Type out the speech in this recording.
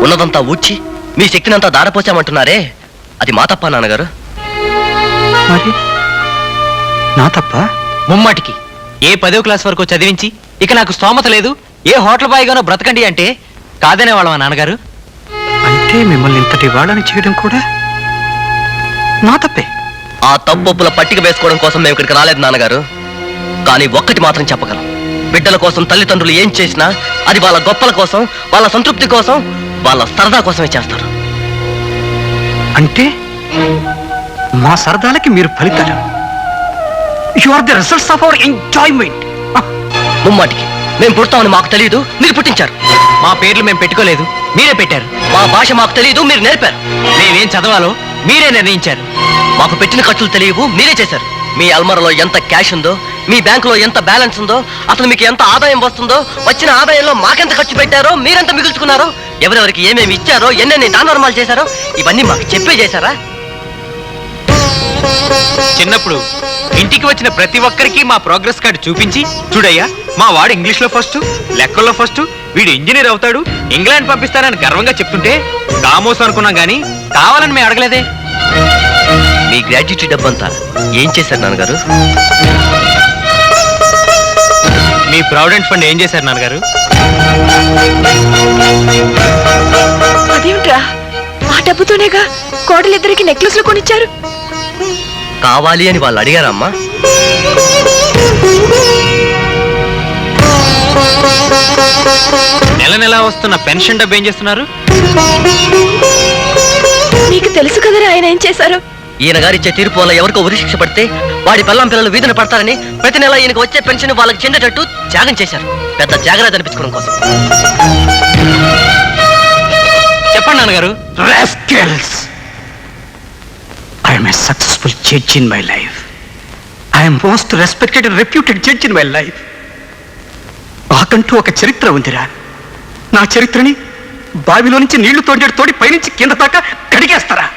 ఉన్నదంతా ఊడ్చి మీ శక్తినంతా దారపోసామంటున్నారే, అది మా తప్ప నాన్నగారు? మరి నా తప్ప? ముమ్మాటికి ఏ 10వ క్లాస్ వరకు చదివించి ఇక నాకు స్తోమత లేదు, ఏ హోటల్ బాయ్గానో బ్రతకండి అంటే కాదనే వాళ్ళ నాన్నగారు. అంటే మిమ్మల్ని ఇంతటి వాళ్ళని చేయడం కూడా నా తప్పే. ఆ తప్పొప్పుల పట్టిక వేసుకోవడం కోసం మేము ఇక్కడికి రాలేదు నాన్నగారు. కానీ ఒక్కటి మాత్రం చెప్పగలం, బిడ్డల కోసం తల్లిదండ్రులు ఏం చేసినా అది వాళ్ళ గొప్పల కోసం, వాళ్ళ సంతృప్తి కోసం, వాళ్ళ సరదా కోసమే చేస్తారు. అంటే మా సరదాలకి మీరు ఫలితాలు. You are the results of our enjoyment. ముమ్మాటికి మేము పుడతామని మాకు తెలియదు, మీరు పుట్టించారు. మా పేర్లు మేము పెట్టుకోలేదు, మీరే పెట్టారు. మా భాష మాకు తెలియదు, మీరు నేర్పారు. మేమేం చదవాలో మీరే నిర్ణయించారు. మాకు పెట్టిన ఖర్చులు తెలియవు, మీరే చేశారు. మీ అల్మరలో ఎంత క్యాష్ ఉందో, మీ బ్యాంకులో ఎంత బ్యాలెన్స్ ఉందో, అసలు మీకు ఎంత ఆదాయం వస్తుందో, వచ్చిన ఆదాయంలో మాకెంత ఖర్చు పెట్టారో, మీరెంత మిగుల్చుకున్నారో, ఎవరెవరికి ఏమేమి ఇచ్చారో, ఎన్నెన్ని నార్మల్ చేశారో ఇవన్నీ మాకు చెప్పే చేశారా? చిన్నప్పుడు ఇంటికి వచ్చిన ప్రతి ఒక్కరికి మా ప్రోగ్రెస్ కార్డు చూపించి, చూడయ్యా మా వాడు ఇంగ్లీష్లో ఫస్ట్, లెక్కల్లో ఫస్ట్, వీడు ఇంజనీర్ అవుతాడు, ఇంగ్లాండ్ పంపిస్తానని గర్వంగా చెప్తుంటే కామోస్ అనుకున్నాం గానీ కావాలని మేము అడగలేదే. మీ గ్రాట్యుటీ డబ్బంతా ఏం చేశారు నాన్నగారు? మీ ప్రావిడెంట్ ఫండ్ ఏం చేశారు నాన్నగారు? అదేమిట్రా, ఆ డబ్బుతోనేగా కోడలిద్దరికి నెక్లెస్లు కొనిచ్చారు. కావాలి అని వాళ్ళు అడిగారమ్మా? నెల నెలా వస్తున్న పెన్షన్ డబ్బు ఏం చేస్తున్నారు? నీకు తెలుసు కదరా ఆయన ఏం చేశారు. ఈయన గారిచ్చే తీర్పు వల్ల ఎవరికో ఉరిశిక్ష పడితే వాడి పిల్లం పిల్లలు వీధిన పడతారని ప్రతి నెల ఈయనకు వచ్చే పెన్షన్ వాళ్ళకి చెందేటట్టు త్యాగం చేశారు, పెద్ద జాగ్రత్త అనిపించుకోవడం కోసం. చెప్పండి నాన్నగారు. I am a successful judge in my life. I am most respected and reputed judge in my life. నాకంటూ ఒక చరిత్ర ఉందిరా. నా చరిత్రని బావిలో నుంచి నీళ్లు తోడి పైనుంచి కింద దాకా కడిగేస్తారా?